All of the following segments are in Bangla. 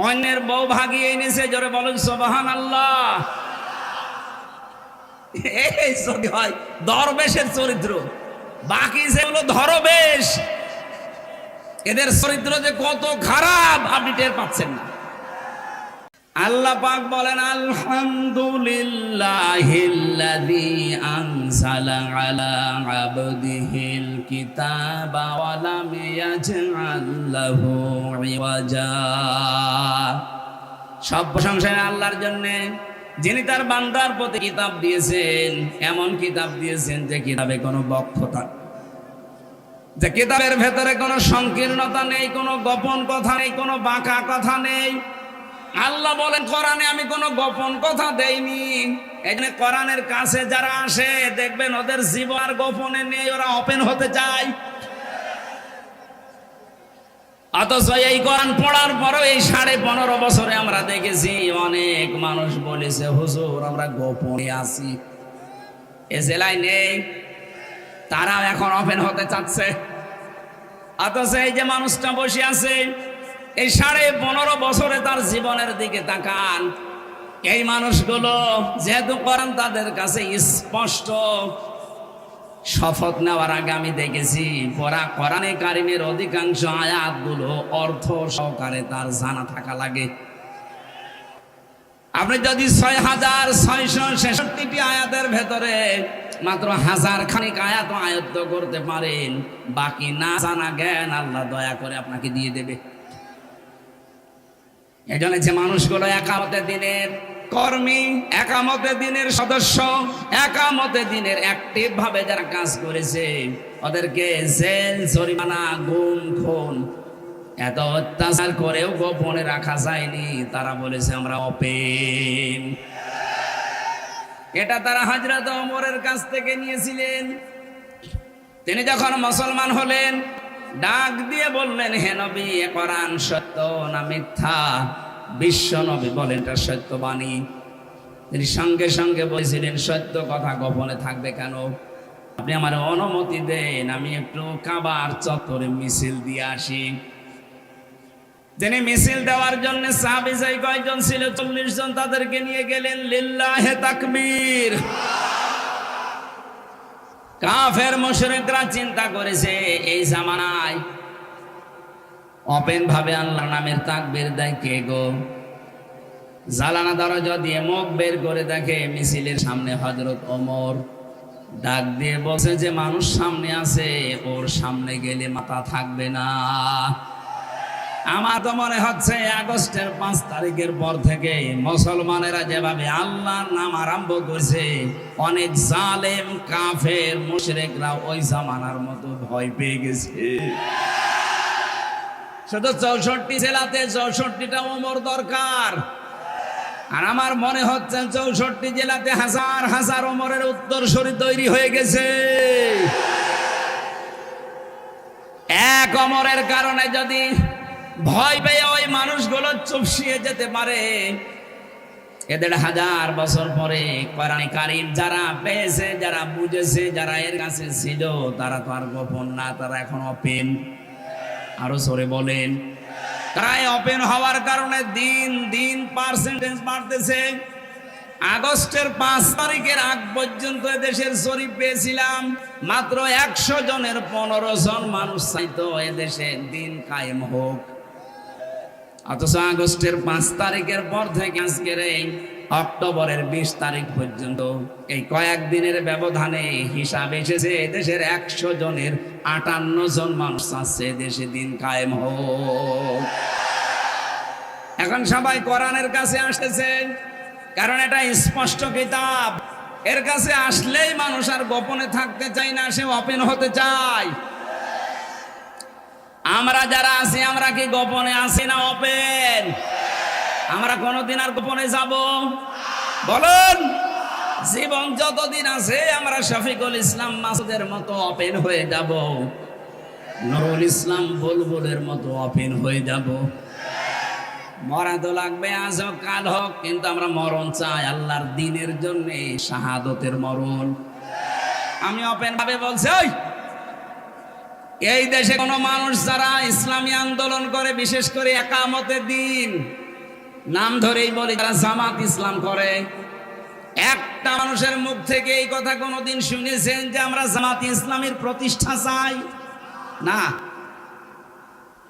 অন্যের বউ ভাগিয়ে এনেছে, জোরে বলুন সুবহানাল্লাহ। এই যদি হয় দরবেশের চরিত্র, বাকি যেগুলো ধরবেশ, এদের চরিত্র যে কত খারাপ আপনি টের পাচ্ছেন না। আল্লাহ পাক বলেন আলহামদুলিল্লাহিল্লাযী আনজালা আলা আবদিহিল কিতাবা ওয়া লাম ইয়াজআল লাহু ইওয়াজা। সব প্রশংসা আল্লাহর জন্য, যিনি তার বান্দার প্রতি কিতাব দিয়েছেন, এমন কিতাব দিয়েছেন যে কিতাবে কোনো বক্রতা, যে কিতাবের ভেতরে কোনো সংকীর্ণতা নেই, কোনো গোপন কথা নেই, কোনো বাঁকা কথা নেই। আল্লাহ বলেন কোরআনে আমি কোনো গোপন কথা দেইনি। এই জন্য কোরআনের কাছে যারা আসে দেখবেন ওদের জীবন আর গোপনে নেই, ওরা ওপেন হতে চায়। অথচ এই কোরআন পড়ার পরও এই 15.5 বছরে আমরা দেখেছি অনেক মানুষ বলেছে হুজুর আমরা গোপনে আছি, এ জেলায় নেই, তারা এখন ওপেন হতে চাচ্ছে। অথচ এই যে মানুষটা বসে আছে, এই 15.5 বছরে তার জীবনের দিকে তাকান। এই মানুষগুলো যেহেতু কোরআন তাদের কাছে স্পষ্ট, শপথ নেওয়ার আগে আমি দেখেছি পড়া কোরআনে কারিমের অধিকাংশ আয়াতগুলো অর্থ সহকারে তার জানা থাকা লাগে। আপনি যদি 6666টি আয়াতের ভেতরে মাত্র 1000 খানিক আয়াত আয়ত্ত করতে পারেন, বাকি না জানা জ্ঞান আল্লাহ দয়া করে আপনাকে দিয়ে দেবে। এই জন্য যে মানুষগুলো একামতে দিনের কর্মী, একামতে দিনের সদস্য, একামতে দিনের অ্যাক্টিভ ভাবে যারা কাজ করেছে, ওদেরকে জেল, জরিমানা, গুম, খুন, এত অত্যাচার করেও গোপনে রাখা যায়নি। তারা বলেছে আমরা ওপেন। এটা তারা হযরত ওমরের কাছ থেকে নিয়েছিলেন। তিনি যখন মুসলমান হলেন, ডাক দিয়ে বললেন হে নবী, এ কোরআন সত্য না মিথ্যা? বিশ্ব নবী বলেন এটা সত্য বাণী। তিনি সঙ্গে সঙ্গে বলেছিলেন সত্য কথা গোপনে থাকবে কেন? আপনি আমার অনুমতি দেন, আমি একটু কাবার চত্বরে মিছিল দিয়ে আসি। তিনি মিছিল দেওয়ার জন্য সাহাবী যাই কয়জন ছিল, 40 জন, তাদেরকে নিয়ে গেলেন। লিল্লাহে তাকবীর। কাফের মুশরিকরা চিন্তা করেছে এই জামানায় ওপেন ভাবে আল্লাহর নামের তাকবীর দেয় কে গো? জালানা দরজা দিয়ে মুখ বের করে দেখে মিছিলের সামনে হযরত ওমর। ডাক দিয়ে বলছে যে মানুষ সামনে আছে, ওর সামনে গেলে মাথা থাকবে না। আমার তো মনে হচ্ছে আগস্টের 5 তারিখের পর থেকে মুসলমানেরা যেভাবে আল্লাহর নাম আরম্ভ করছে, অনেক জালেম কাফের মুশরিকরা ওই জামানার মতো ভয় পেয়ে গেছে। শুধু 64 জেলাতে 64টা ওমর দরকার। আর আমার মনে হচ্ছে 64 জেলাতে হাজার হাজার ওমরের উত্তরসূরি তৈরি হয়ে গেছে। এক ওমরের কারণে যদি ভয় পেয়ে ওই মানুষগুলো চুপসিয়ে যেতে পারে, এদের 1000 বছর পরে কোরআনে কারীম যারা পেয়েছে, যারা বুঝেছে, যারা এর কাছে ছিল, তারা তো আর গোপন না, তারা এখন ওপেন। আরো জোরে বলেন। তারা ওপেন হওয়ার কারণে দিন দিন পার্সেন্টেজ বাড়তেছে। আগস্টের 5 তারিখের আগ পর্যন্ত এদেশের জরিপ পেয়েছিলাম মাত্র 100 জনের 15 জন মানুষ চাইতো এদেশে দিন কায়েম হোক। অথচ আগস্টের 5 তারিখের পর থেকে আজকের এই অক্টোবরের 20 তারিখ পর্যন্ত এই কয়েকদিনের ব্যবধানে হিসাব এসেছে এদেশের 100 জনের 58 জন মানুষ চাচ্ছে দেশে দিন কায়েম হোক। এখন সবাই কোরআনের কাছে আসতেছে, কারণ এটা স্পষ্ট কিতাব। এর কাছে আসলেই মানুষ আর গোপনে থাকতে চায় না, সে ওপেন হতে চায়। আমরা যারা আছি, আমরা কি গোপনে আছি না ওপেন? আমরা কোনদিন আর গোপনে যাব? বলুন। জীবন যতদিন আছে আমরা শফিকুল ইসলাম মাসুদের মতো ওপেন হয়ে যাব, নুরুল ইসলাম বুলবুলের মতো ওপেন হয়ে যাব। মরা তো লাগবে, আজ হোক কাল হোক, কিন্তু আমরা মরণ চাই আল্লাহর দ্বীনের জন্য, শাহাদতের মরণ। আমি ওপেন ভাবে বলছি, এই দেশে কোনো মানুষ যারা ইসলামী আন্দোলন করে, বিশেষ করে একামতে দিন, নাম ধরেই বলি যারা জামাত ইসলাম করে, একটা মানুষের মুখ থেকে এই কথা কোনোদিন শুনেছেন যে আমরা জামাত ইসলামের প্রতিষ্ঠা চাই? না।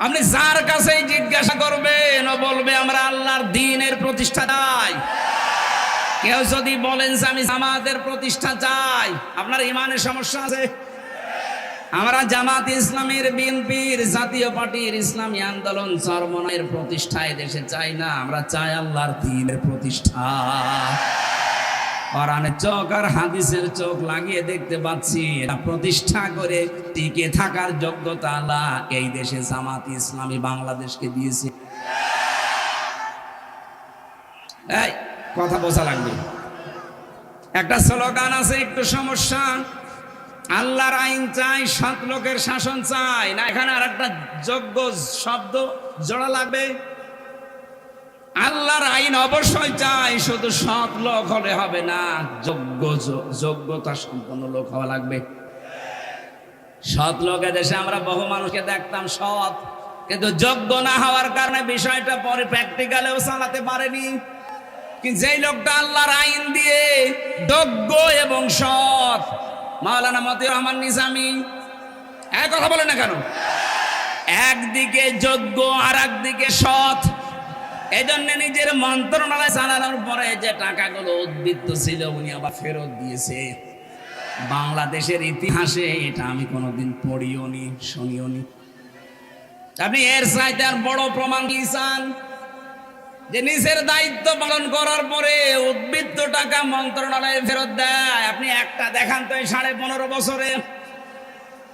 আপনি যার কাছেই জিজ্ঞাসা করবেন ও বলবে আমরা আল্লাহর দ্বীনের প্রতিষ্ঠা চাই। কেউ যদি বলেন যে আমি জামাতের প্রতিষ্ঠা চাই, আপনার ইমানের সমস্যা আছে। আমরা জামাত ইসলামের, বিএনপির, জাতীয় পার্টির, ইসলামী আন্দোলন, চরমনায়ের প্রতিষ্ঠা দেশে চাই না। আমরা চাই আল্লাহর দ্বীনের প্রতিষ্ঠা। কোরআনের চোখ আর হাদিসের চোখ লাগিয়ে দেখতে পাচ্ছি এটা প্রতিষ্ঠা করে টিকে থাকার যোগ্যতা আল্লাহ এই দেশে জামাত ইসলামী বাংলাদেশকে দিয়েছে। এই কথা বোঝা লাগবে। একটা স্লোগান আছে, একটু সমস্যা, আল্লাহর আইন চাই, সৎ লোকের শাসন চাই না। এখানে আর একটা যোগ্য শব্দ জোড়া লাগবে। আল্লাহর আইন অবশ্যই চাই, শুধু সৎ লোক হলে হবে না, যোগ্যতা সম্পন্ন লোক হওয়া লাগবে। সৎ লোকের দেশে আমরা বহু মানুষকে দেখতাম সৎ, কিন্তু যোগ্য না হওয়ার কারণে বিষয়টা পরে প্র্যাকটিক্যালেও চালাতে পারেনি। কিন্তু যেই লোকটা আল্লাহর আইন দিয়ে যোগ্য এবং সৎ, মাওলানা মতিউর রহমান নিজামী, এক কথা বলে না কেন, একদিকে যোগ্য আর একদিকে সৎ। এই জন্য নিজের মন্ত্রণালয় চালানোর পরে যে টাকাগুলো উদ্বৃত্ত ছিল উনি আবার ফেরত দিয়েছে। বাংলাদেশের ইতিহাসে এটা আমি কোনোদিন পড়িও নি, শুনিও নি। আপনি এর চাইতে আর বড় প্রমাণ কি চান? যে নিজের দায়িত্ব পালন করার পরে উদ্বৃত্ত টাকা মন্ত্রণালয়ে ফেরত দেয়। আপনি একটা দেখান তো এই 15.5 বছরে।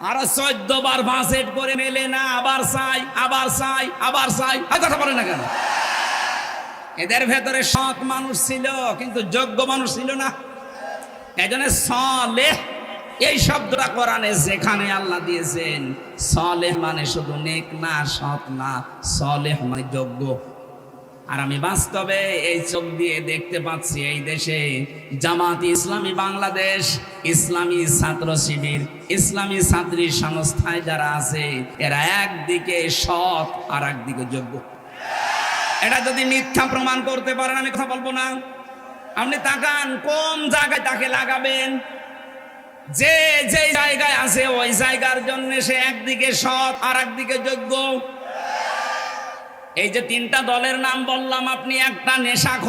আরো 14 বার বাজেট করে মেলে না, আবার চাই, আবার চাই, আবার চাই। আর কথা বলে না কেন? এদের ভেতরে সৎ মানুষ ছিল কিন্তু যোগ্য মানুষ ছিল না। এজন্য সালেহ এই শব্দটা কোরআনে যেখানে আল্লাহ দিয়েছেন, সালেহ মানে শুধু নেক না, সৎ না, সালেহ মানে যোগ্য। আর আমি বাস্তবে এই চোখ দিয়ে দেখতে পাচ্ছি এই দেশে জামাত ইসলামী বাংলাদেশ, ইসলামী ছাত্র শিবির, ইসলামী ছাত্রী সংস্থায় যারা আছে এরা একদিকে সৎ আর একদিকে যোগ্য। এটা যদি মিথ্যা প্রমাণ করতে পারেন আমি কথা বলবো না। আপনি তাকান কোন জায়গায় তাকে লাগাবেন। যে যে জায়গায় আছে ওই জায়গার জন্য সে একদিকে সৎ আর একদিকে যোগ্য। এই যে 3টা দলের নাম বললাম, আপনি একটা নেশাখোর